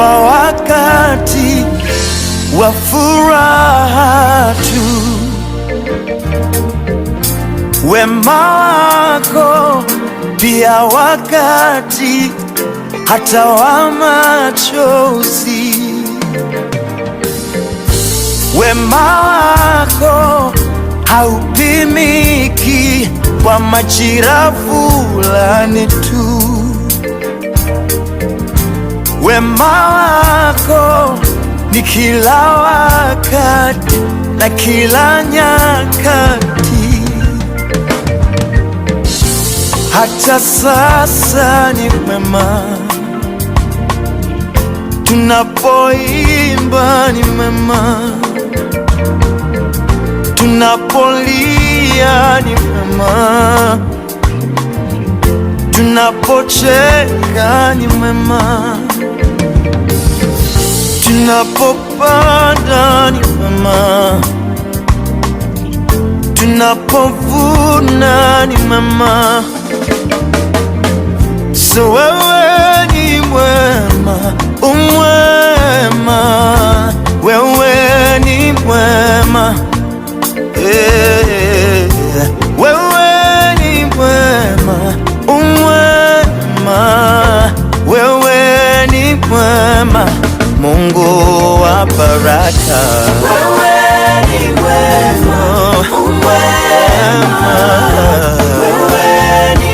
kwa wakati wa furaha tu. Wema wako pia wakati hata wa machozi. Wema wako haupimiki kwa majira fulani tu. Wema wako ni kila wakati na kila nyakati. Hata sasa ni mema, tunapoimba ni mema, tunapolia ni mema, tunapocheka ni mema, tunapopanda ni mema, tunapovuna ni mema. So wewe ni mwema, umwema, wewe ni mwema, wewe ni mwema, umwema, wewe ni mwema, Mungu wa baraka. Wewe ni mwema, umwema, wewe ni